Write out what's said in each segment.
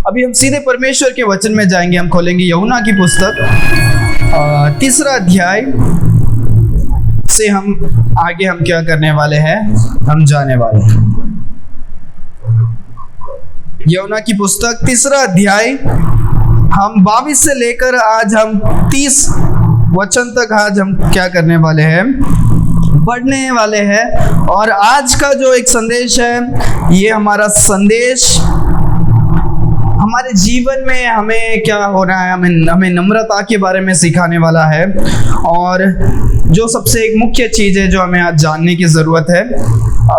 अभी हम सीधे परमेश्वर के वचन में जाएंगे। हम खोलेंगे यूहन्ना की पुस्तक 3 अध्याय से हम आगे हम क्या करने वाले हैं, हम जाने वाले हैं। यूहन्ना की पुस्तक 3 अध्याय हम 22 से लेकर आज हम 30 वचन तक आज हम क्या करने वाले हैं, पढ़ने वाले हैं। और आज का जो एक संदेश है, ये हमारा संदेश हमारे जीवन में हमें क्या हो रहा है, हमें नम्रता के बारे में सिखाने वाला है। और जो सबसे एक मुख्य चीज़ है जो हमें आज जानने की ज़रूरत है,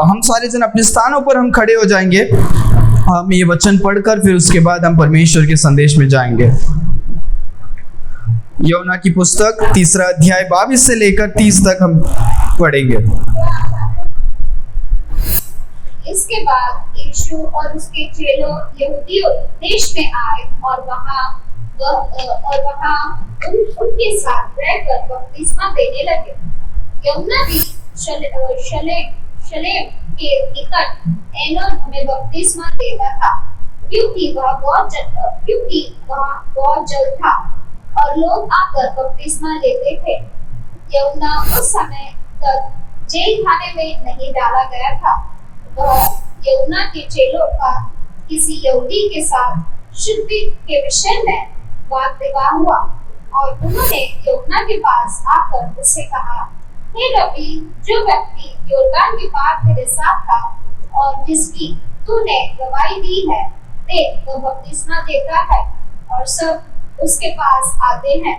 हम सारे जन अपने स्थानों पर हम खड़े हो जाएंगे। हम ये वचन पढ़कर फिर उसके बाद हम परमेश्वर के संदेश में जाएंगे। यूहन्ना की पुस्तक 3 अध्याय 22 से लेकर 30 तक हम पढ़ेंगे। इसके बाद यीशु और उसके चेलों यहूदियों देश में आए और वहाँ उनके साथ रहकर बपतिस्मा देने लगे। यूहन्ना भी शलेम के निकट एनोन में बपतिस्मा देता था, क्योंकि वहाँ बहुत जल था और लोग आकर बपतिस्मा लेते थे। यूहन्ना उस समय तक जेल खाने में नहीं डाला गया था। वह यूहन्ना के चेलों का किसी यहूदी के साथ शुद्धि के विषय में वाद विवाद हुआ और उन्होंने यूहन्ना के पास आकर उससे कहा, हे रब्बी, जो व्यक्ति योर्दान के पार तेरे साथ था और जिसकी तूने गवाही दी है, देख वह बपतिस्मा देता है और सब उसके पास आते हैं।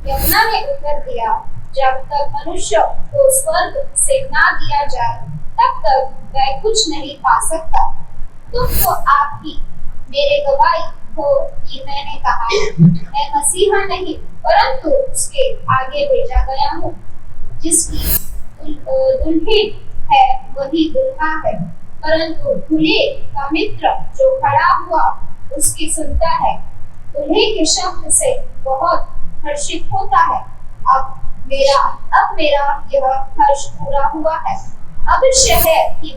यूहन्ना ने उत्तर दिया, जब तक मनुष्य को स्वर्ग से ना दिया जाए तब तक वह कुछ नहीं पा सकता। तुम तो आपकी मेरे गवाही हो कि मैंने कहा, मैं मसीहा नहीं परंतु उसके आगे भेजा गया हूँ। जिसकी दुल्हन है वही दुल्हा है, परंतु दूल्हे का मित्र जो खड़ा हुआ उसकी सुनता है। दूल्हे के शब्द से बहुत हर्षित होता है। अब मेरा यह हर्ष पूरा हुआ है। अवश्य है कि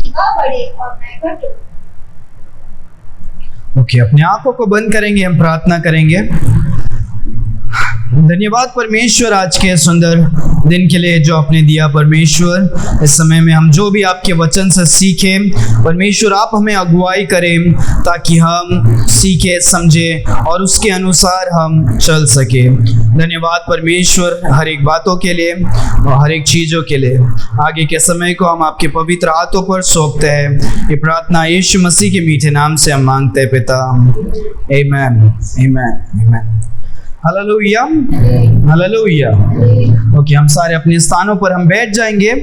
वह बढ़े और मैं घटूं। ओके, अपने आंखों को बंद करेंगे, हम प्रार्थना करेंगे। धन्यवाद परमेश्वर आज के सुंदर दिन के लिए जो आपने दिया। परमेश्वर, इस समय में हम जो भी आपके वचन से सीखें, परमेश्वर आप हमें अगुवाई करें ताकि हम सीखे समझें और उसके अनुसार हम चल सके। धन्यवाद परमेश्वर हर एक बातों के लिए और हर एक चीज़ों के लिए। आगे के समय को हम आपके पवित्र हाथों पर सौंपते हैं। ये प्रार्थना यीशु मसीह के मीठे नाम से हम मांगते हैं पिता, आमीन आमीन आमीन। Hallelujah hallelujah. ओके, हम सारे अपने स्थानों पर हम बैठ जाएंगे।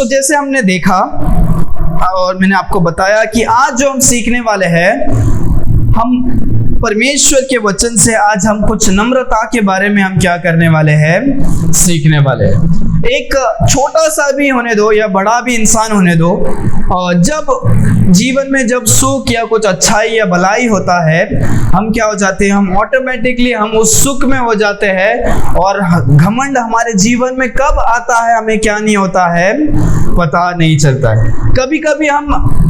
जैसे हमने देखा और मैंने आपको बताया कि आज जो हम सीखने वाले हैं, हम परमेश्वर के वचन से आज हम कुछ नम्रता के बारे में हम क्या करने वाले हैं, सीखने वाले हैं। एक छोटा सा भी होने दो या बड़ा भी इंसान होने दो, और जब जीवन में जब सुख या कुछ अच्छाई या भलाई होता है, हम क्या हो जाते हैं, हम ऑटोमेटिकली हम उस सुख में हो जाते हैं। और घमंड हमारे जीवन में कब आता है हमें क्या नहीं होता है, पता नहीं चलता है। कभी कभी हम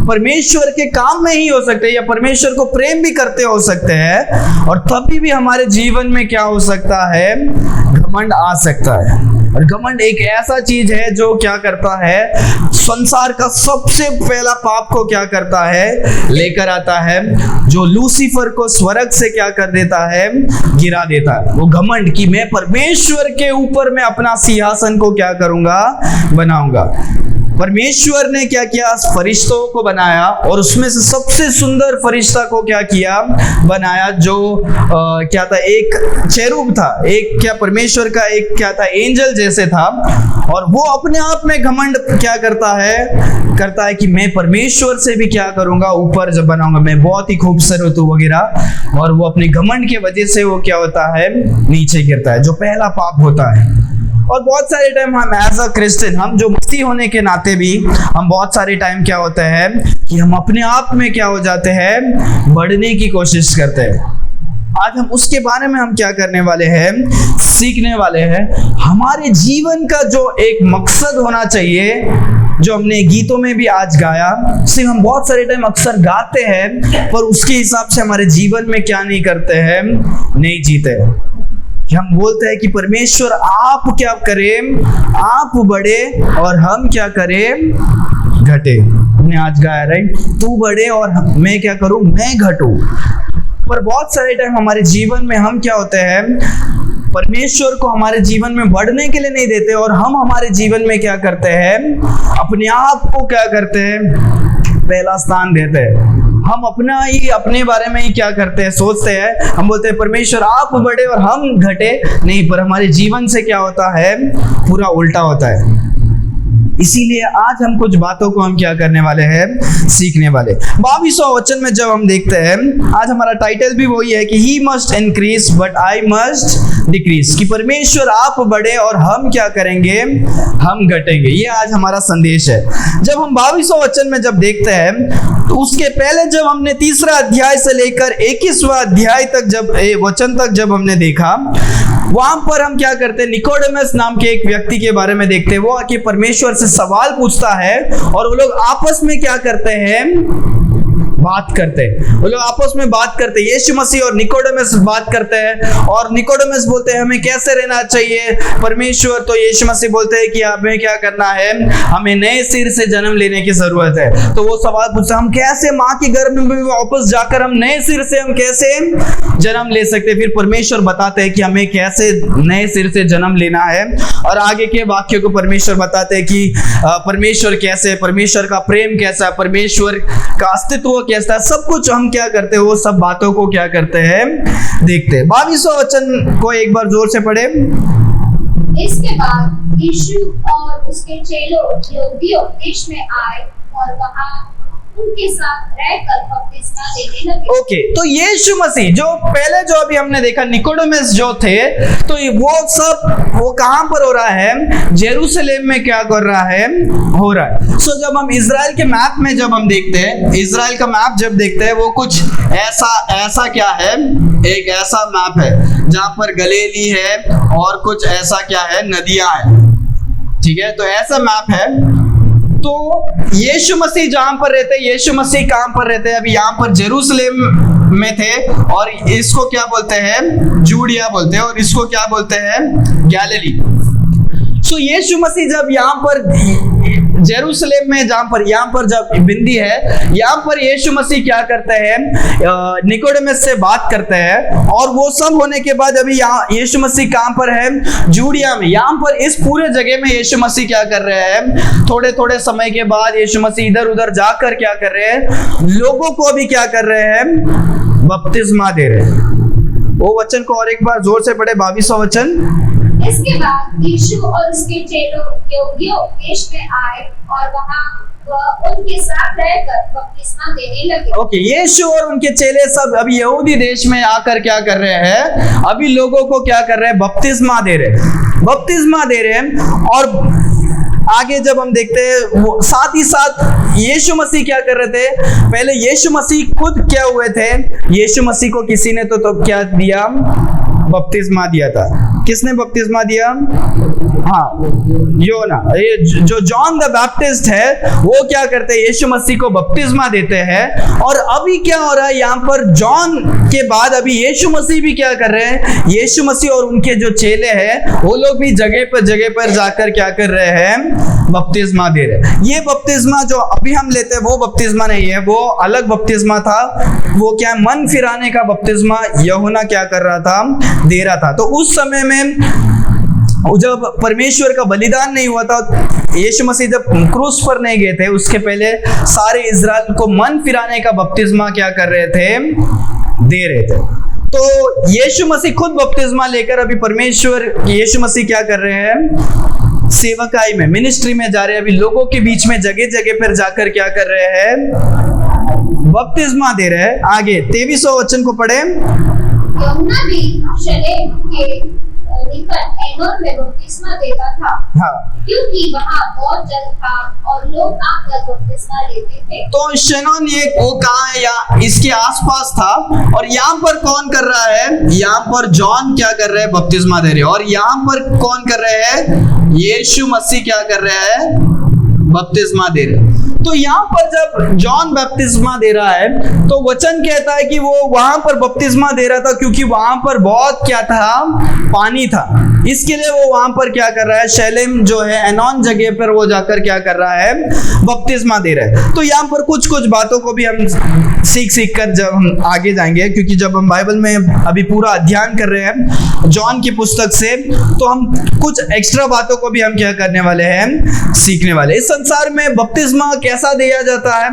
परमेश्वर के काम में ही हो सकते हैं या परमेश्वर को प्रेम भी करते हो सकते हैं, और तभी भी हमारे जीवन में क्या हो सकता है, घमंड आ सकता है। और घमंड एक ऐसा चीज है जो क्या करता है, संसार का सबसे पहला पाप को क्या करता है, लेकर आता है, जो लूसीफर को स्वर्ग से क्या कर देता है, गिरा देता है। वो घमंड कि मैं परमेश्वर के ऊपर मैं अपना सिंहासन को क्या करूंगा, बनाऊंगा। परमेश्वर ने क्या किया, फरिश्तों को बनाया और उसमें से सबसे सुंदर फरिश्ता को क्या किया, बनाया, जो क्या था, एक चेरूब था, एक क्या परमेश्वर का एक क्या था, एंजल जैसे था। और वो अपने आप में घमंड क्या करता है कि मैं परमेश्वर से भी क्या करूंगा, ऊपर जब बनाऊंगा, मैं बहुत ही खूबसूरत हूँ वगैरह। और वो अपने घमंड की वजह से वो क्या होता है, नीचे गिरता है, जो पहला पाप होता है। और बहुत सारे टाइम हम एज अ क्रिश्चियन, हम जो मसीह होने के नाते भी हम बहुत सारे टाइम क्या होता है कि हम अपने आप में क्या हो जाते हैं, बढ़ने की कोशिश करते हैं। आज हम उसके बारे में हम क्या करने वाले हैं, सीखने वाले हैं। हमारे जीवन का जो एक मकसद होना चाहिए, जो हमने गीतों में भी आज गाया, सिर्फ हम बहुत सारे टाइम अक्सर गाते हैं पर उसके हिसाब से हमारे जीवन में क्या नहीं करते हैं, नहीं जीते। हम बोलते हैं कि परमेश्वर आप क्या करें, आप बढ़े और हम क्या करें, घटे। हमने आज गाया राइट, तू बढ़े और मैं क्या करूं, मैं घटूं। पर बहुत सारे टाइम हमारे जीवन में हम क्या होते हैं, परमेश्वर को हमारे जीवन में बढ़ने के लिए नहीं देते और हम हमारे जीवन में क्या करते हैं, अपने आप को क्या करते हैं, पहला स्थान देते हैं। हम अपने बारे में ही क्या करते हैं, सोचते हैं। हम बोलते हैं परमेश्वर आप बढ़े और हम घटे, नहीं, पर हमारे जीवन से क्या होता है, पूरा उल्टा होता है। इसीलिए आज हम कुछ बातों को हम क्या करने वाले हैं, सीखने वाले। 22वां वचन में जब हम देखते हैं, आज हमारा टाइटल भी वही है कि he must increase but I must decrease, कि परमेश्वर आप बढ़े और हम क्या करेंगे, हम घटेंगे। ये आज हमारा संदेश है। जब हम 22वां वचन में जब देखते हैं, तो उसके पहले जब हमने 3रा अध्याय से लेकर 21वां अध्याय तक जब वचन तक जब हमने देखा, वहां पर हम क्या करते हैं, निकोडेमस नाम के एक व्यक्ति के बारे में देखते हैं। वो आके परमेश्वर से सवाल पूछता है और वो लोग आपस में क्या करते हैं, बात करते हैं। वो लोग आपस में बात करते हैं, यीशु मसीह और निकोडेमस बात करते हैं। और निकोडेमस बोलते हैं हमें कैसे रहना चाहिए, परमेश्वर तो यीशु मसीह बोलते हैं कि हमें क्या करना है, हमें नए सिर से जन्म लेने की जरूरत है। तो वो सवाल पूछते हैं हम कैसे माँ के गर्भ में वापस जाकर हम नए सिर से हम कैसे जन्म ले सकते हैं। फिर परमेश्वर बताते हैं कि हमें कैसे नए सिर से जन्म लेना है और आगे के वाक्य को परमेश्वर बताते हैं कि परमेश्वर कैसे, परमेश्वर का प्रेम कैसा है, परमेश्वर का अस्तित्व कैसा है। सब कुछ हम क्या करते हैं, वो सब बातों को क्या करते हैं, देखते हैं। 22वां वचन को एक बार जोर से पढ़े। इसके बाद यीशु और उसके चेलों यहूदियों देश में आए और वहां उनके साथ रहकर बपतिस्मा देने लगे। ओके, तो यीशु मसीह जो पहले जो अभी हमने देखा निकोडेमस जो थे, तो वो सब वो कहां पर हो रहा है, जेरूसलेम में क्या कर रहा है, हो रहा है। सो जब हम इजराइल के मैप में जब हम देखते हैं, इजराइल का मैप जब देखते हैं, वो कुछ ऐसा क्या है, एक ऐसा मैप है जहां पर गलीली है और कुछ ऐसा क्या है, नदियां हैं। ठीक है, तो ऐसा मैप है। तो यीशु मसीह जहां पर रहते, यीशु मसीह कहां पर रहते हैं, अभी यहां पर जेरूसलेम में थे और इसको क्या बोलते हैं, जूडिया बोलते हैं और इसको क्या बोलते हैं, गैलिली। सो यीशु मसीह जब यहाँ पर जेरूसलेम में यहाँ पर जब बिंदी है, यहाँ पर यीशु मसीह क्या करते हैं, निकोडेमस से बात करते हैं। और वो सब होने के बाद अभी यहाँ यीशु मसीह कहाँ पर है, जूडिया में। यहाँ पर इस पूरे जगह में यीशु मसीह क्या कर रहे हैं, थोड़े थोड़े समय के बाद यीशु मसीह इधर उधर जाकर क्या कर रहे हैं, लोगों को अभी क्या कर रहे हैं, बपतिस्मा दे रहे हैं। वो वचन को और एक बार जोर से पढ़े, 22वां वचन। इसके बाद यीशु और उसके चेलों यहूदियों देश में आए और वहां उनके साथ रहकर बपतिस्मा देने लगे। ओके, यीशु और उनके चेले सब अभी यहूदी देश में आकर क्या कर रहे हैं, अभी लोगों को क्या कर रहे हैं, बपतिस्मा दे रहे हैं, बपतिस्मा दे रहे हैं। और आगे जब हम देखते हैं, वो साथ ही साथ यीशु मसीह क्या कर रहे थे, पहले यीशु मसीह खुद क्या हुए थे, यीशु मसीह को किसी ने तो क्या दिया, बपतिस्मा दिया था। किसने बपतिस्मा दिया, हाँ, योना। ये जो जॉन द बैप्टिस्ट है, वो क्या करते हैं, यीशु मसीह को बपतिस्मा देते हैं। और अभी क्या हो रहा है, यहाँ पर जॉन के बाद अभी यीशु मसीह भी क्या कर रहे हैं, यीशु मसीह और उनके जो चेले हैं, वो लोग भी जगह पर जाकर क्या कर रहे हैं, बपतिस्मा दे रहे हैं। ये बपतिस्मा जो अभी हम लेते हैं, वो बपतिस्मा नहीं है, वो अलग बपतिस्मा था। वो क्या है, मन फिराने का बपतिस्मा यूहन्ना क्या कर रहा था, दे रहा था। तो उस समय में जब परमेश्वर का बलिदान नहीं हुआ था, यीशु मसीह जब क्रूस पर नहीं गए थे, उसके पहले सारे इजराइल को मन फिराने का बपतिस्मा क्या कर रहे थे, दे रहे थे। तो यीशु मसीह खुद बपतिस्मा लेकर अभी परमेश्वर यीशु मसीह क्या कर रहे हैं, सेवकाई में, मिनिस्ट्री में जा रहे हैं। अभी लोगों के बीच में जगह जगह पर जाकर क्या कर रहे हैं, बपतिस्मा दे रहे हैं। आगे 23वां वचन को पढ़े। यूहन्ना भी शलेम के निकट एनोन में बपतिस्मा देता था, हाँ, क्योंकि वहाँ बहुत जल था और लोग आकर बपतिस्मा लेते थे। तो शनोन ये वो कहाँ है, या इसके आसपास था। और यहाँ पर कौन कर रहा है, यहाँ पर जॉन क्या कर रहे हैं, बपतिस्मा दे रहे हैं। और यहाँ पर कौन कर रहे हैं, यीशु मसीह क्या कर रहे हैं, बपतिस्मा दे रहे। तो यहाँ पर जब जॉन बपतिस्मा दे रहा है तो वचन कहता है कि वो वहां पर बपतिस्मा दे रहा था क्योंकि वहां पर बहुत क्या था, पानी था। इसके लिए वो वहां पर क्या कर रहा है, शैलेम जो है एनोन जगह पर वो जाकर क्या कर रहा है, बपतिस्मा दे रहा है। तो यहाँ पर कुछ कुछ बातों को भी हम सीख कर जब हम आगे जाएंगे, क्योंकि जब हम बाइबल में अभी पूरा अध्ययन कर रहे हैं जॉन की पुस्तक से, तो हम कुछ एक्स्ट्रा बातों को भी हम क्या करने वाले हैं, सीखने वाले। इस संसार में बपतिस्मा कैसा दिया जाता है,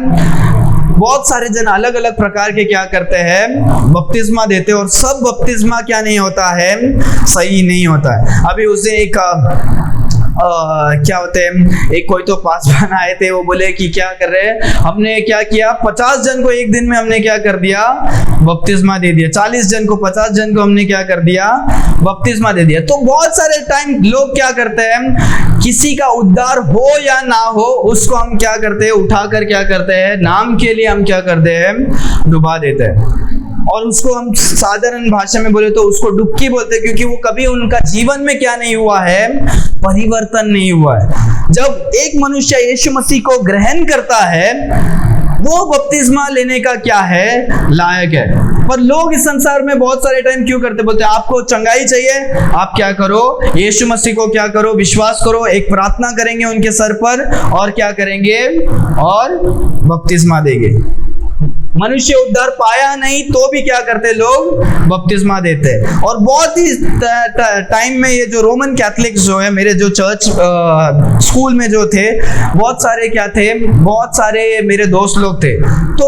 बहुत सारे जन अलग अलग प्रकार के क्या करते हैं, बपतिस्मा देते हैं, और सब बपतिस्मा क्या नहीं होता है, सही नहीं होता है। अभी उसे एक क्या होते हैं, एक कोई तो पासवान आए थे, वो बोले कि क्या कर रहे हैं, हमने क्या किया, 50 जन को एक दिन में हमने क्या कर दिया, बपतिस्मा दे दिया। 40 जन को, 50 जन को हमने क्या कर दिया, बपतिस्मा दे दिया। तो बहुत सारे टाइम लोग क्या करते हैं, किसी का उद्धार हो या ना हो, उसको हम क्या करते हैं, उठाकर क्या करते हैं, नाम के लिए हम क्या करते हैं, डुबा देते हैं। और उसको हम साधारण भाषा में बोले तो उसको डुबकी बोलते हैं, क्योंकि वो कभी उनका जीवन में क्या नहीं हुआ है, परिवर्तन नहीं हुआ है। जब एक मनुष्य यीशु मसीह को ग्रहण करता है, वो बपतिस्मा लेने का क्या है, लायक है। पर लोग इस संसार में बहुत सारे टाइम क्यों करते, बोलते हैं आपको चंगाई चाहिए, आप क्या करो, यीशु मसीह को क्या करो, विश्वास करो, एक प्रार्थना करेंगे उनके सर पर, और क्या करेंगे, और बपतिस्मा देंगे। मनुष्य उद्धार पाया नहीं तो भी क्या करते लोग, बपतिस्मा देते हैं। और बहुत ही टाइम में ये जो रोमन कैथलिक्स जो है, मेरे जो चर्च स्कूल में जो थे, बहुत सारे क्या थे, बहुत सारे मेरे दोस्त लोग थे, तो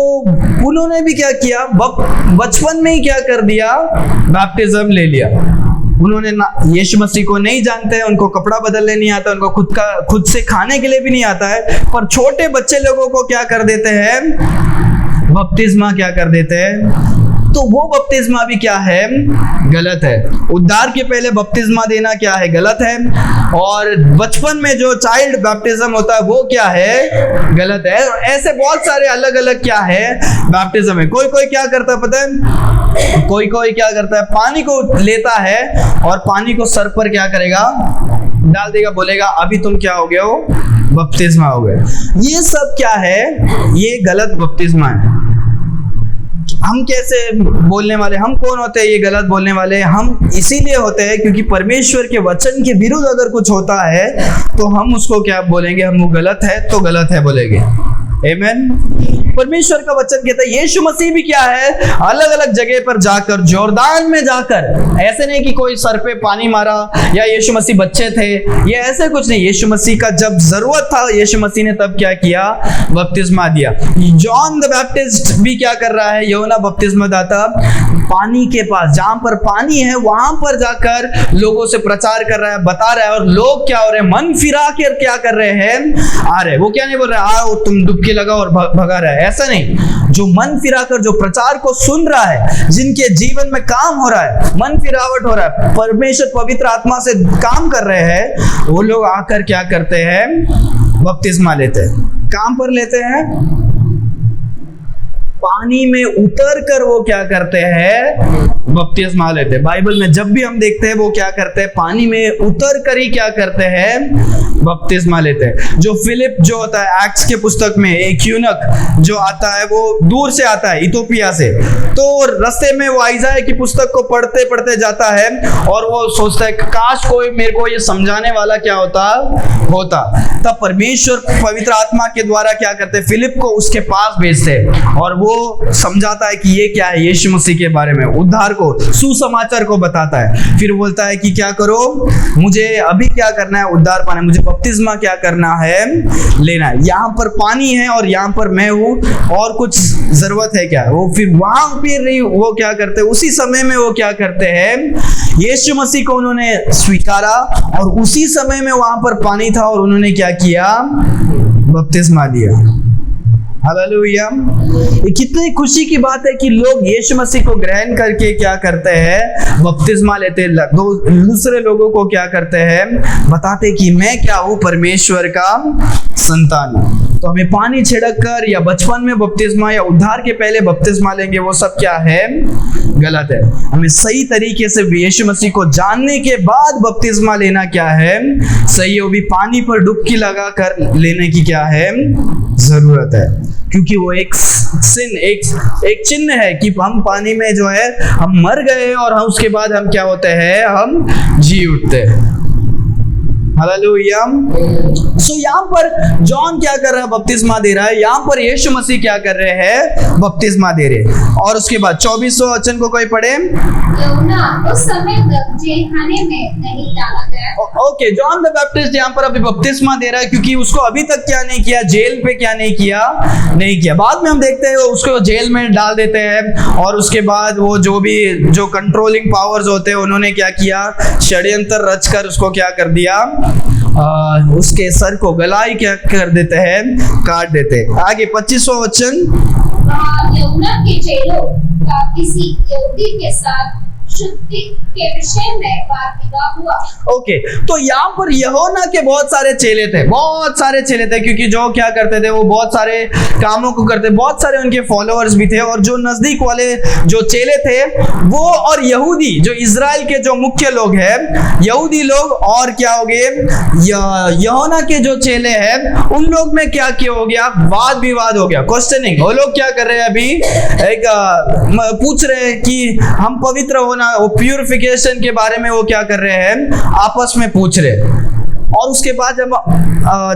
उन्होंने भी क्या किया, बचपन में ही क्या कर दिया, बैप्टिज्म ले लिया। उन्होंने यीशु मसीह को नहीं जानते हैं, उनको कपड़ा बदलने नहीं आता, उनको खुद से खाने के लिए भी नहीं आता है, पर छोटे बच्चे लोगों को क्या कर देते हैं, बपतिस्मा क्या कर देते हैं। तो वो बपतिस्मा भी क्या है, गलत है। उद्धार के पहले बपतिस्मा देना क्या है, गलत है। और बचपन में जो चाइल्ड बैप्टिज्म होता है वो क्या है, गलत है। और ऐसे बहुत सारे अलग अलग क्या है, बैप्टिज्म है। कोई कोई क्या करता है पता है, कोई कोई क्या करता है, पानी को लेता है और पानी को सर पर क्या करेगा, डाल देगा, बोलेगा अभी तुम क्या हो गए हो, बपतिस्मा हो गए। ये सब क्या है, ये गलत बपतिस्मा है। हम कैसे बोलने वाले, हम कौन होते हैं ये गलत बोलने वाले? हम इसीलिए होते हैं क्योंकि परमेश्वर के वचन के विरुद्ध अगर कुछ होता है तो हम उसको क्या बोलेंगे, हम वो गलत है तो गलत है बोलेंगे। आमीन। परमेश्वर का वचन कहता है यीशु मसीह भी क्या है, अलग अलग जगह पर जाकर, जोरदान में जाकर, ऐसे नहीं कि कोई सर पे पानी मारा या यीशु मसीह बच्चे थे, ये ऐसे कुछ नहीं। यीशु मसीह का जब जरूरत था यीशु मसीह ने तब क्या किया, बपतिस्मा दिया। जॉन द बैप्टिस्ट भी क्या कर रहा है, यूहन्ना बपतिस्मा दाता पानी के पास, जहां पर पानी है वहां पर जाकर लोगों से प्रचार कर रहा है, बता रहा है, और लोग क्या हो रहे हैं, मन फिरा कर क्या कर रहे हैं, आ रहे। वो क्या नहीं बोल रहे आओ तुम डुबकी लगाओ और भगा रहा है, ऐसा नहीं। जो मन फिराकर जो प्रचार को सुन रहा है, जिनके जीवन में काम हो रहा है, मन फिरावट हो रहा है, परमेश्वर पवित्र आत्मा से काम कर रहे हैं, वो लोग आकर क्या करते हैं, बपतिस्मा लेते हैं। काम पर लेते हैं, पानी में उतर कर वो क्या करते हैं, बपतिस्मा लेते हैं। बाइबल में जब भी हम देखते हैं वो क्या करते हैं, पानी में उतर कर ही क्या करते हैं, बपतिस्मा लेते हैं। जो फिलिप जो होता है एक्ट्स के पुस्तक में, एक यूनक जो आता है, वो दूर से आता है इथोपिया से, तो रास्ते में वो आइज़ाया की पुस्तक को पढ़ते पढ़ते जाता है और वो सोचता है काश कोई मेरे को ये समझाने वाला क्या होता। तब परमेश्वर पवित्र आत्मा के द्वारा क्या करते, फिलिप को उसके पास भेजते और वो समझाता है कि ये क्या है, यीशु मसीह के बारे में, उद्धार को, सुसमाचार को बताता है। फिर बोलता है कि क्या करो, मुझे अभी क्या करना है, उद्धार पाना है, मुझे बपतिस्मा क्या करना है, लेना है। यहाँ पर पानी है और यहाँ पर मैं हूँ, और कुछ जरूरत है क्या? वो फिर वहां फिर नहीं, वो क्या करते, उसी समय में वो क्या करते हैं, यीशु मसीह को उन्होंने स्वीकारा और उसी समय में वहां पर पानी था और उन्होंने क्या किया, बपतिस्मा दिया। हालेलुया। ये कितनी खुशी की बात है कि लोग यीशु मसीह को ग्रहण करके क्या करते हैं, बपतिस्मा लेते हैं, दूसरे लोगों को क्या करते हैं, बताते कि मैं क्या हूँ, परमेश्वर का संतान हूँ। तो हमें पानी छिड़क कर या बचपन में बपतिस्मा या उद्धार के पहले बपतिस्मा लेंगे, वो सब क्या है? गलत है। हमें सही तरीके से यीशु मसीह को जानने के बाद बपतिस्मा लेना क्या है? सही है। वो भी पानी पर डुबकी लगा कर लेने की क्या है? जरूरत है, क्योंकि वो एक सिन, एक चिन्ह है कि हम पानी में जो है हम मर गए और हम उसके बाद हम क्या होते हैं? हम जी उठते हैं। हालेलुया। सो यहाँ पर जॉन क्या कर रहा है? बपतिस्मा दे रहा है। यहाँ पर यीशु मसीह क्या कर रहे हैं? बपतिस्मा दे रहे हैं। और उसके बाद 24वां वचन को कोई पढ़े। यूहन्ना उस समय तक जेलखाने में नहीं डाला गया। ओके, जॉन द बैप्टिस्ट यहाँ पर अभी बपतिस्मा दे रहा है, क्योंकि उसको अभी तक क्या नहीं किया? जेल पे क्या नहीं किया? नहीं किया। बाद में हम देखते हैं उसको जेल में डाल देते हैं, और उसके बाद वो जो कंट्रोलिंग पावर्स होते हैं उन्होंने क्या किया? षड्यंत्र रचकर उसको क्या कर दिया? उसके सर को गलाई क्या कर देते हैं? काट देते हैं। आगे 25वां वचन। यूहन्ना के चेलों का किसी यहूदी के साथ शुद्धि के विषय में वाद विवाद हुआ। ओके, तो यहाँ पर यूहन्ना के बहुत सारे चेले थे, क्योंकि जो क्या करते थे? वो बहुत सारे कामों को करते, बहुत सारे उनके फॉलोअर्स भी थे, और जो नजदीक वाले जो चेले थे वो और यहूदी, जो इजराइल के जो मुख्य लोग हैं, यहूदी लोग, और क्या हो गए? यूहन्ना के जो चेले हैं उन लोग में क्या हो गया? वाद विवाद हो गया, क्वेश्चनिंग। वो लोग क्या कर रहे हैं? अभी पूछ रहे हैं कि हम पवित्र होना, वो प्यूरिफिकेशन के बारे में वो क्या कर रहे हैं? आपस में पूछ रहे। और उसके बाद जब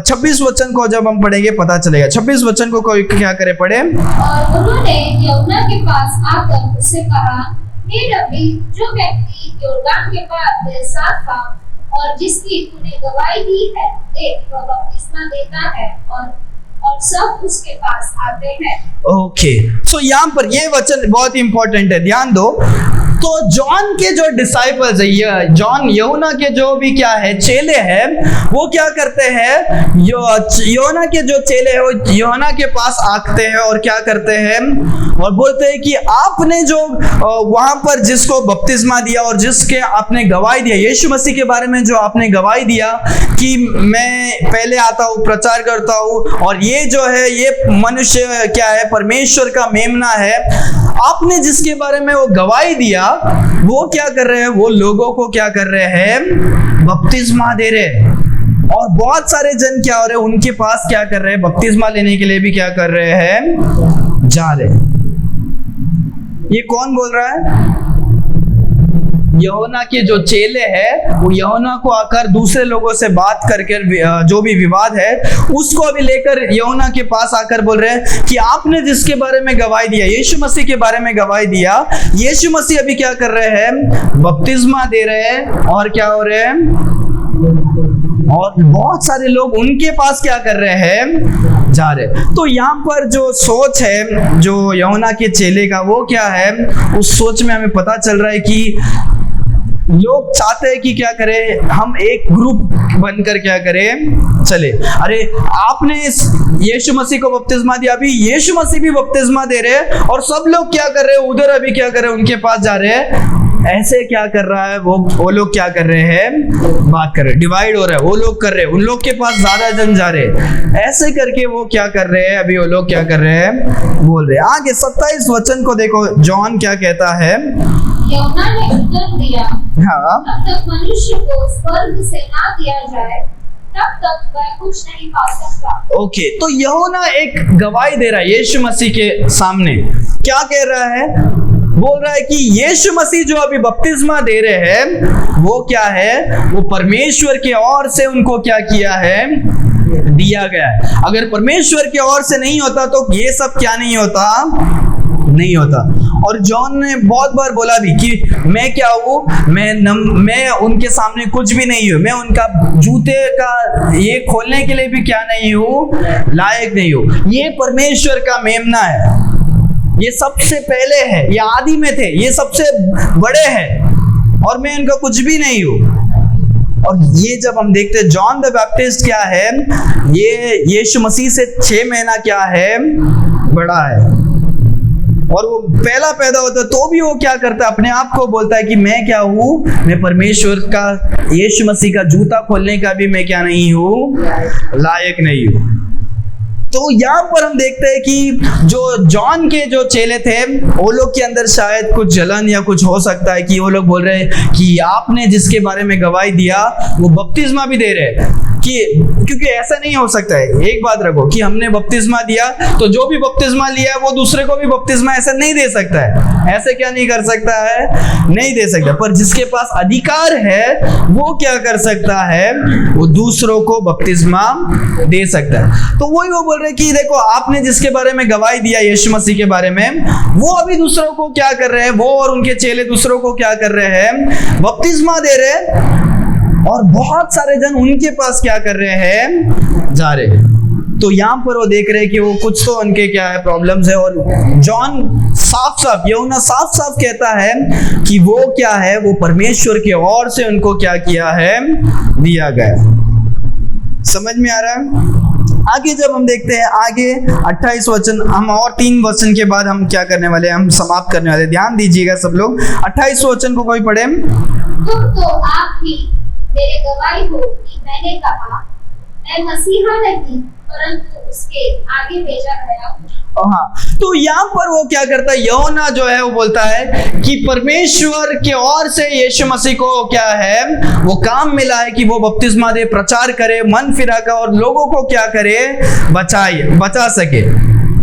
26 वचन को जब हम पढ़ेंगे पता चलेगा। 26 वचन को कोई क्या करे? पढ़े। और उन्होंने यूहन्ना के पास आकर उससे कहा, हे रब्बी, जो व्यक्ति योर्दान के पार मेरे साथ था और जिसकी तूने गवाही दी है, देख वह बपतिस्मा देता है और सब उसके पास आते हैं। ओके, सो यहाँ पर ये वचन बहुत इंपॉर्टेंट है, ध्यान दो। तो जॉन के जो डिसाइपल्स है, यूहन्ना के जो भी क्या है? चेले हैं, वो क्या करते हैं? यूहन्ना के जो चेले हैं वो यूहन्ना के पास आते हैं और क्या करते हैं? और बोलते हैं कि आपने जो वहां पर जिसको बपतिस्मा दिया और जिसके आपने गवाही दिया, यीशु मसीह के बारे में जो आपने गवाही दिया कि मैं पहले आता हूँ, प्रचार करता हूँ, और ये जो है ये मनुष्य क्या है? परमेश्वर का मेमना है। आपने जिसके बारे में वो गवाही दिया, वो क्या कर रहे हैं? वो लोगों को क्या कर रहे हैं? बपतिस्मा दे रहे हैं। और बहुत सारे जन क्या हो रहे हैं? उनके पास क्या कर रहे हैं? बपतिस्मा लेने के लिए भी क्या कर रहे हैं? जा रहे हैं। ये कौन बोल रहा है? यूहन्ना के जो चेले हैं वो यूहन्ना को आकर दूसरे लोगों से बात करके जो भी विवाद है उसको अभी लेकर यूहन्ना के पास आकर बोल रहे हैं कि आपने जिसके बारे में गवाही दिया, यीशु मसीह के बारे में गवाही दिया, यीशु मसीह अभी क्या कर रहे हैं? बपतिस्मा दे रहे हैं। और क्या हो रहे हैं? और बहुत सारे लोग उनके पास क्या कर रहे हैं? जा रहे। तो यहाँ पर जो सोच है जो यूहन्ना के चेले का, वो क्या है? उस सोच में हमें पता चल रहा है कि लोग चाहते हैं कि क्या करें? हम एक ग्रुप बनकर क्या करें? चले। अरे आपने यीशु मसीह को बपतिस्मा दिया, अभी यीशु मसीह भी बपतिस्मा दे रहे हैं, और सब लोग क्या कर रहे हैं? उधर अभी क्या कर रहे हैं? उनके पास जा रहे हैं। ऐसे क्या कर रहा है? वो लोग क्या कर रहे हैं? बात कर रहे हैं, डिवाइड हो रहा है। वो लोग कर रहे हैं, उन लोग के पास ज्यादा जन जा रहे हैं। ऐसे करके वो क्या कर रहे हैं? अभी वो लोग क्या कर रहे हैं? बोल रहे हैं। आगे 27 वचन को देखो, जॉन क्या कहता है? यूहन्ना ने उत्तर दिया, हाँ, जब तक मनुष्य को स्वर्ग से ना दिया जाए तब तक वह कुछ नहीं पा सकता। ओके, तो यूहन्ना एक गवाही दे रहा है यीशु मसीह के सामने। क्या कह रहा है? बोल रहा है कि यीशु मसीह जो अभी बपतिस्मा दे रहे हैं वो क्या है? वो परमेश्वर के ओर से उनको क्या किया है? दिया गया है। अगर परमेश्वर के ओर से नहीं होता तो ये सब क्या नहीं होता? नहीं होता। और जॉन ने बहुत बार बोला भी कि मैं क्या हूँ? मैं उनके सामने कुछ भी नहीं हूँ, मैं उनका जूते का ये खोलने के लिए भी क्या नहीं हूँ? लायक नहीं हूँ। ये परमेश्वर का मेमना है, ये सबसे पहले है, ये आदि में थे, ये सबसे बड़े हैं, और मैं इनका कुछ भी नहीं हूँ। और ये जब हम देखते हैं जॉन द बैप्टिस्ट क्या है? ये यीशु मसीह से 6 महीना क्या है? बड़ा है। और वो पहला पैदा होता है तो भी वो क्या करता है? अपने आप को बोलता है कि मैं क्या हूँ? मैं परमेश्वर का, यीशु मसीह का जूता खोलने का भी मैं क्या नहीं हूँ? लायक नहीं हूँ। तो यहाँ पर हम देखते हैं कि जो जॉन के जो चेले थे वो लोग के अंदर शायद कुछ जलन या कुछ हो सकता है कि वो लोग बोल रहे हैं कि आपने जिसके बारे में गवाही दिया वो बपतिस्मा भी दे रहे हैं, कि क्योंकि ऐसा नहीं हो सकता है। एक बात रखो कि हमने बपतिस्मा दिया तो जो भी बपतिस्मा लिया है वो दूसरे को भी बपतिस्मा ऐसा नहीं दे सकता है। ऐसे क्या नहीं कर सकता है? नहीं दे सकता। पर जिसके पास अधिकार है वो क्या कर सकता है? वो दूसरों को बपतिस्मा दे सकता है। तो वही वो बोल रहे कि देखो आपने जिसके बारे में गवाही दिया यीशु मसीह के बारे में, वो अभी दूसरों को क्या कर रहे हैं? वो और उनके चेले दूसरों को क्या कर रहे हैं? बपतिस्मा दे रहे हैं। और बहुत सारे जन उनके पास क्या कर रहे हैं? जा रहे हैं। तो यहाँ पर वो देख रहे हैं कि वो कुछ तो उनके क्या है प्रॉब्लम्स है। और जॉन साफ साफ, यूहन्ना साफ साफ कहता है कि वो क्या है, वो परमेश्वर की ओर से उनको क्या किया है? दिया गया। समझ में आ रहा है? आगे जब हम देखते हैं आगे 28 वचन, हम और 3 वचन के बाद हम क्या करने वाले हैं? हम समाप्त करने वाले। ध्यान दीजिएगा सब लोग। 28 वचन को कोई पढ़े? तुम तो आप ही मेरे गवाही हो कि मैंने कहा मैं मसीहा नहीं परंतु उसके आगे भेजा गया हूं। हाँ, तो यहाँ पर वो क्या करता है? यूहन्ना जो है वो बोलता है कि परमेश्वर के ओर से यीशु मसीह को क्या है? वो काम मिला है कि वो बपतिस्मा दे, प्रचार करे, मन फिरा कर और लोगों को क्या करे? बचा सके।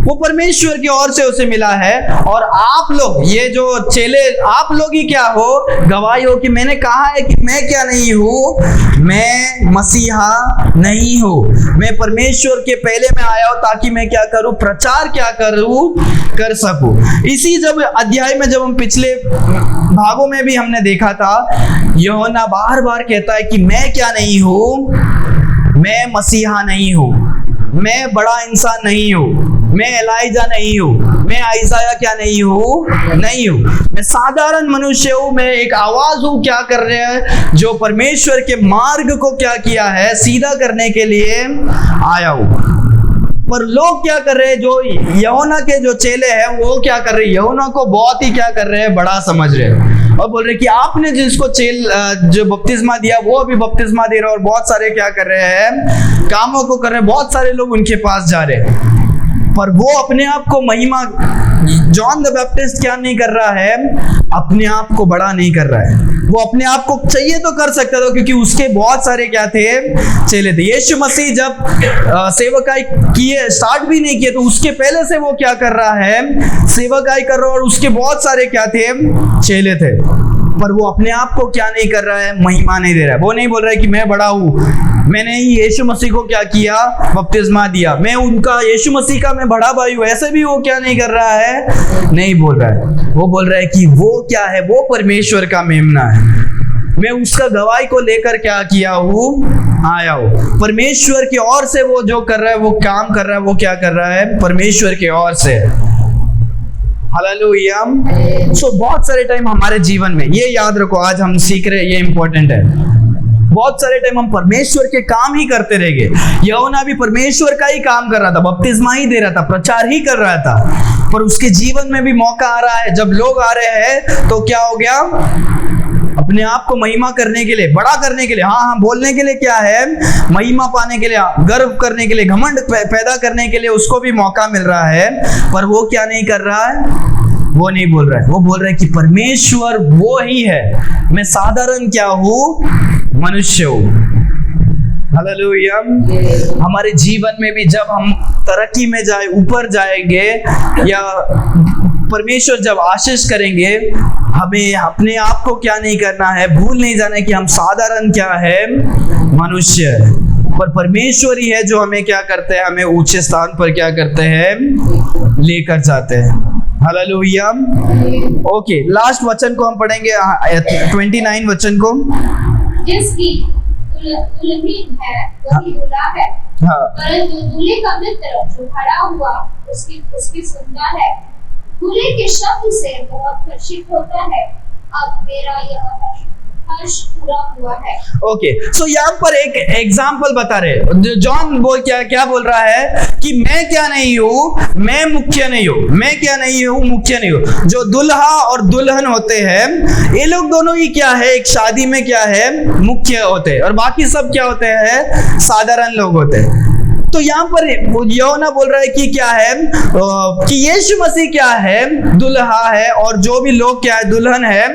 वो परमेश्वर की ओर से उसे मिला है। और आप लोग, ये जो चेले, आप लोग ही क्या हो? गवाही हो कि मैंने कहा है कि मैं क्या नहीं हूं? मैं मसीहा नहीं हूं। मैं परमेश्वर के पहले में आया हूं ताकि मैं क्या करूं? प्रचार क्या करूं? कर सकूं। इसी जब अध्याय में, जब हम पिछले भागों में भी हमने देखा था, यूहन्ना बार बार कहता है कि मैं क्या नहीं हूं? मैं मसीहा नहीं हूं, मैं बड़ा इंसान नहीं हूं, मैं एलाइजा नहीं हूँ, मैं आइसाया क्या नहीं हूँ? नहीं हूँ। मैं साधारण मनुष्य हूँ। मैं एक आवाज हूँ क्या कर रहे हैं? जो परमेश्वर के मार्ग को क्या किया है? सीधा करने के लिए आया हूँ। पर लोग क्या कर रहे हैं? जो यूहन्ना के जो चेले हैं वो क्या कर रहे हैं? यूहन्ना को बहुत ही क्या कर रहे हैं? बड़ा समझ रहे हैं और बोल रहे कि आपने जिसको जो बपतिस्मा दिया वो अभी बपतिस्मा दे रहा है। और बहुत सारे क्या कर रहे हैं? कामों को कर रहे हैं। बहुत सारे लोग उनके पास जा रहे हैं। पर वो अपने आप को महिमा, जॉन द बैप्टिस्ट क्या नहीं कर रहा है? अपने आप को बड़ा नहीं कर रहा है। वो अपने आप को चाहिए तो कर सकता था क्योंकि उसके बहुत सारे क्या थे? चेले थे। यीशु मसीह जब सेवकाई किए, स्टार्ट भी नहीं किए, तो उसके पहले से वो क्या कर रहा है? सेवकाई कर रहा है। और उसके बहुत सारे क्या थे? चेले थे। पर वो अपने आप को क्या नहीं कर रहा है? महिमा नहीं दे रहा है। वो नहीं बोल रहा है कि मैं बड़ा हूँ, मैंने ही यीशु मसीह को क्या किया? बपतिस्मा दिया, मैं उनका, यीशु मसीह का मैं बड़ा भाई हूँ। ऐसे भी वो क्या नहीं कर रहा है? नहीं बोल रहा है। वो बोल रहा है कि वो क्या है? वो परमेश्वर का मेमना है। मैं उसका गवाही को लेकर क्या किया हूँ? आया हूँ। परमेश्वर की ओर से वो जो कर रहा है, वो काम कर रहा है, वो क्या कर रहा है? परमेश्वर की ओर से। हालेलुया। सो बहुत सारे टाइम हमारे जीवन में, ये याद रखो, आज हम सीख रहे हैं, ये इंपॉर्टेंट है। बहुत सारे टाइम हम परमेश्वर के काम ही करते रह गए। यूहन्ना भी परमेश्वर का ही काम कर रहा था, बपतिस्मा ही दे रहा था, प्रचार ही कर रहा था। पर उसके जीवन में भी मौका आ रहा है, जब लोग आ रहे हैं तो क्या हो गया? अपने आप को महिमा करने के लिए, बड़ा करने के लिए, हाँ बोलने के लिए क्या है? महिमा पाने के लिए, गर्व करने के लिए, घमंड पैदा करने के लिए उसको भी मौका मिल रहा है। पर वो क्या नहीं कर रहा है? वो नहीं बोल रहा है। वो बोल रहा है कि परमेश्वर वो ही है, मैं साधारण क्या हूँ? मनुष्य हूँ। हालेलुया। हमारे जीवन में भी जब हम तरक्की में जाए, ऊपर जाएंगे, या परमेश्वर जब आशीष करेंगे, हमें अपने आप को क्या नहीं करना है? भूल नहीं जाना है कि हम साधारण क्या है? मनुष्य है। पर परमेश्वर ही है जो हमें क्या करते हैं? हमें ऊंचे स्थान पर क्या करते हैं? लेकर जाते हैं। हालेलुया। ओके, लास्ट वचन को हम पढ़ेंगे, 29 वचन को। जिसकी दुल्हन है वही दूल्हा है, परंतु दूल्हे का मित्र जो खड़ा हुआ उसकी सुनता है। दूल्हे के शब्द से बहुत हर्षित होता है। अब मेरा यह हर्ष पूरा हुआ है। ओके, सो यहाँ पर एक एग्जाम्पल बता रहे। जॉन क्या बोल रहा है कि मैं क्या नहीं हूँ? मैं मुख्य नहीं हूँ। मैं क्या नहीं हूँ? मुख्य नहीं हूँ। जो दुल्हा और दुल्हन होते हैं, ये लोग दोनों ही क्या है? एक शादी में क्या है? मुख्य होते हैं, और बाकी सब क्या होते हैं? साधारण लोग होते हैं। तो यहाँ पर यूहन्ना बोल रहा है कि क्या है, कि यीशु मसीह क्या है, दुल्हा है, और जो भी लोग क्या है, दुल्हन है,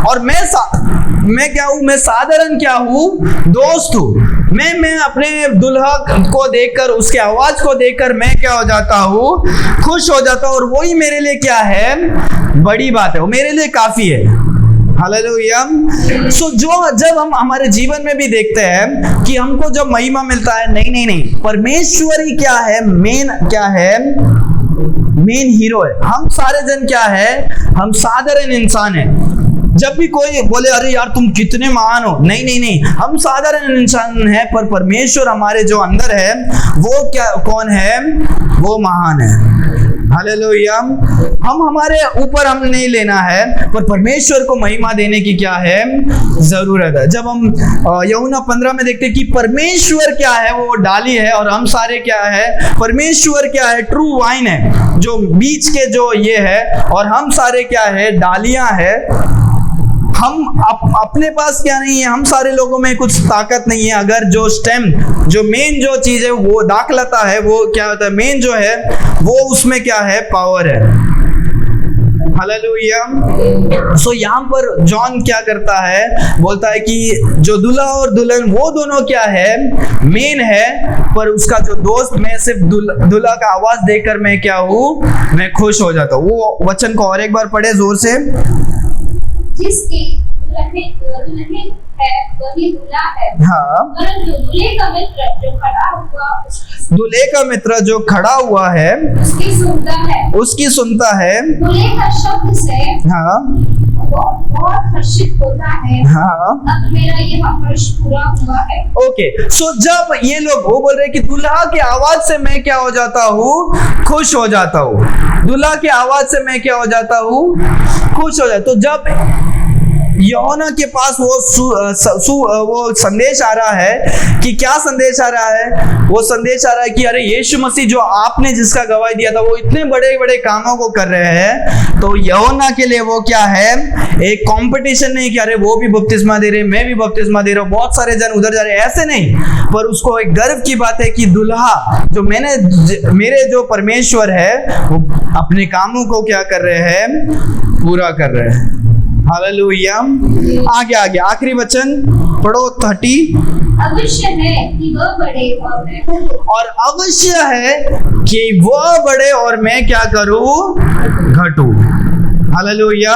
और मैं क्या हूँ, मैं साधारण क्या हूँ, दोस्त हूँ। मैं अपने दुल्हा को देखकर, उसके आवाज को देखकर मैं क्या हो जाता हूँ, खुश हो जाता हूँ, और वही मेरे लिए क्या है, बड़ी बात है, वो मेरे लिए काफी है। हालेलुया। सो जब हम हमारे जीवन में भी देखते हैं कि हमको जब महिमा मिलता है, नहीं, परमेश्वर ही क्या है, मेन क्या है, मेन हीरो है। हम सारे जन क्या है, हम साधारण इंसान हैं। जब भी कोई बोले अरे यार तुम कितने महान हो, नहीं, हम साधारण इंसान हैं, पर परमेश्वर हमारे जो अंदर है वो क्या, कौन है, वो महान है। हालेलुया। हम हमारे ऊपर हम नहीं लेना है, पर परमेश्वर को महिमा देने की क्या है, जरूरत है। जब हम यूहन्ना 15 में देखते हैं कि परमेश्वर क्या है, वो डाली है, और हम सारे क्या है, परमेश्वर क्या है, ट्रू वाइन है, जो बीच के जो ये है, और हम सारे क्या है, डालियां है। हम अपने पास क्या नहीं है, हम सारे लोगों में कुछ ताकत नहीं है। अगर जो स्टेम, जो मेन जो चीज है, वो दाखलता है, वो क्या होता है, मेन जो है वो उसमें क्या है, पावर है। हालेलुया। सो यहाँ पर जॉन क्या करता है, बोलता है कि जो दूल्हा और दुल्हन वो दोनों क्या है, मेन है, पर उसका जो दोस्त, मैं सिर्फ दूल्हा का आवाज देखकर मैं क्या हूँ, मैं खुश हो जाता हूँ। वो वचन को और एक बार पढ़े जोर से। जिसकी दुल्हन है वही दूल्हा है, हाँ, परंतु दूल्हे का मित्र जो खड़ा हुआ, दूल्हे का मित्र जो खड़ा हुआ है उसकी सुनता है, दूल्हे का शब्द से हाँ, बहुत हर्षित होता है। हाँ, अब मेरा ये हर्ष पूरा हुआ है। ओके। सो जब ये लोग वो बोल रहे कि दूल्हा की आवाज से मैं क्या हो जाता हूँ, खुश हो जाता हूँ, दूल्हा की आवाज से मैं क्या हो जाता हूँ, खुश हो जाता। तो जब यूहन्ना के पास वो संदेश आ रहा है कि क्या संदेश आ रहा है, वो संदेश आ रहा है कि अरे यीशु मसीह जो आपने जिसका गवाही दिया था वो इतने बड़े बड़े कामों को कर रहे हैं। तो यूहन्ना के लिए वो क्या है, एक कंपटीशन नहीं कि अरे वो भी बपतिस्मा दे रहे, मैं भी बपतिस्मा दे रहा हूँ, बहुत सारे जन उधर जा रहे, ऐसे नहीं, पर उसको एक गर्व की बात है कि दूल्हा जो मेरे जो परमेश्वर है वो अपने कामों को क्या कर रहे हैं, पूरा कर रहे हैं। हालेलुया। आगे आखिरी वचन पढ़ो 30। अवश्य है कि वह बढ़े और मैं और अवश्य है कि वह बढ़े और मैं क्या करूं, घटूं। हालेलुया।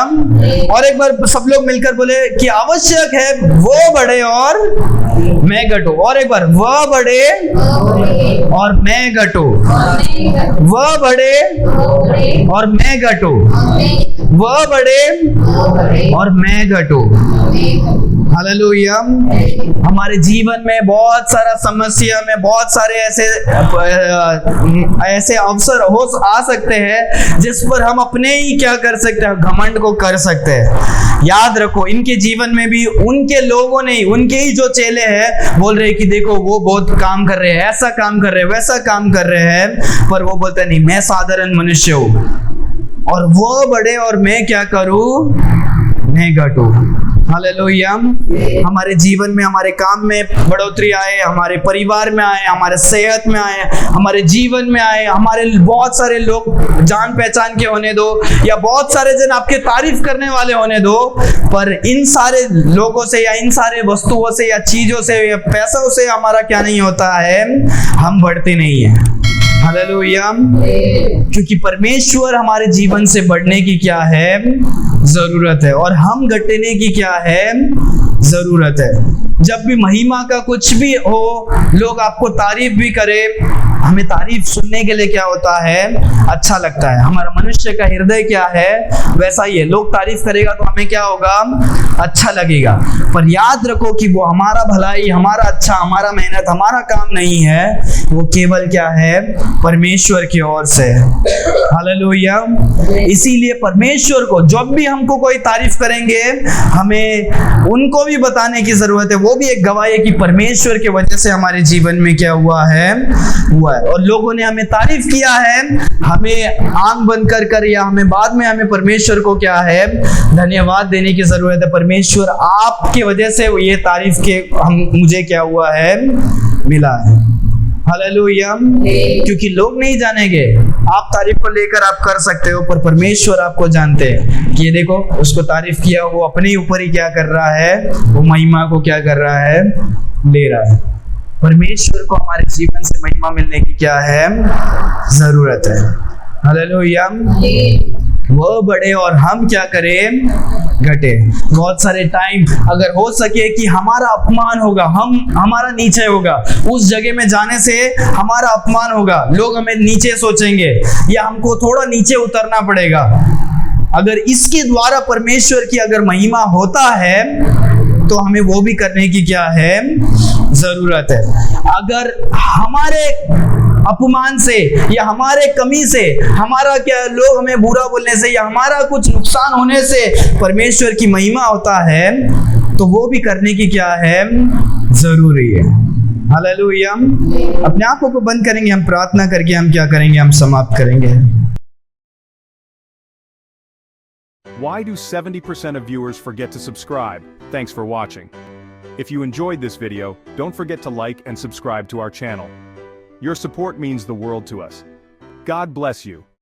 और एक बार सब लोग मिलकर बोले कि आवश्यक है वो बढ़े और मैं घटूं। और एक बार, वह बढ़े और मैं घटूं, वह बढ़े और मैं घटूं, वह बढ़े और मैं घटूं। हालेलुया। हमारे जीवन में बहुत सारा समस्या में बहुत सारे ऐसे अवसर आ सकते हैं जिस पर हम अपने ही क्या कर सकते हैं, घमंड को कर सकते हैं। याद रखो, इनके जीवन में भी उनके लोगों ने, उनके ही जो चेले हैं, बोल रहे कि देखो वो बहुत काम कर रहे हैं, ऐसा काम कर रहे हैं, वैसा काम कर रहे हैं, पर वो बोलते नहीं, मैं साधारण मनुष्य हूँ और वो बढ़े और मैं क्या करूँ, मैं घटूं। हालेलुया। हमारे जीवन में, हमारे काम में बढ़ोतरी आए, हमारे परिवार में आए, हमारे सेहत में आए, हमारे जीवन में आए, हमारे बहुत सारे लोग जान पहचान के होने दो, या बहुत सारे जन आपके तारीफ करने वाले होने दो, पर इन सारे लोगों से या इन सारे वस्तुओं से या चीजों से या पैसों से हमारा क्या नहीं होता है, हम बढ़ते नहीं है। हालेलुया। क्योंकि परमेश्वर हमारे जीवन से बढ़ने की क्या है, जरूरत है, और हम घटने की क्या है, जरूरत है। जब भी महिमा का कुछ भी हो, लोग आपको तारीफ भी करे, हमें तारीफ सुनने के लिए क्या होता है, अच्छा लगता है। हमारा मनुष्य का हृदय क्या है, वैसा ही है। लोग तारीफ करेगा तो हमें क्या होगा, अच्छा लगेगा। पर याद रखो कि वो हमारा भलाई, हमारा अच्छा, हमारा मेहनत, हमारा काम नहीं है, वो केवल क्या है, परमेश्वर की ओर से। हालेलुया। इसीलिए परमेश्वर को जब भी हमको कोई तारीफ करेंगे, हमें उनको भी बताने की जरूरत है। वो भी एक गवाही है कि परमेश्वर के वजह से हमारे जीवन में क्या हुआ है, और लोगों ने हमें तारीफ किया है, हमें आंख बंद कर या हमें बाद में हमें परमेश्वर को क्या है, धन्यवाद देने की जरूरत है। परमेश्वर आपके वजह से ये तारीफ के मुझे क्या हुआ है, मिला है। हालेलुया। क्योंकि लोग नहीं जानेंगे, आप तारीफ को लेकर आप कर सकते हो, पर परमेश्वर आपको जानते हैं कि ये देखो उसको तारीफ किया, वो अपने ऊपर ही क्या कर रहा है, वो महिमा को क्या कर रहा है, ले रहा है। परमेश्वर को हमारे जीवन से महिमा मिलने की क्या है, जरूरत है। हालेलुया। वो बढ़े और हम क्या करें, घटे। बहुत सारे टाइम अगर हो सके कि हमारा अपमान होगा, हमारा नीचे होगा, उस जगह में जाने से हमारा अपमान होगा, लोग हमें नीचे सोचेंगे या हमको थोड़ा नीचे उतरना पड़ेगा। अगर इसके द्वारा परमेश्वर की अगर महिमा होता है तो हमें वो भी करने की क्या है, जरूरत है। अगर हमारे अपमान से या हमारे कमी से, हमारा क्या, लोग हमें बुरा बोलने से या हमारा कुछ नुकसान होने से परमेश्वर की महिमा होता है, तो वो भी करने की क्या है, जरूरी है। हालेलुया। अपने आंखों को बंद करेंगे, हम प्रार्थना करके हम क्या करेंगे, हम समाप्त करेंगे। Why do 70% of viewers forget to subscribe? Thanks for watching. If you enjoyed this video, don't forget to like and subscribe to our channel. Your support means the world to us. God bless you.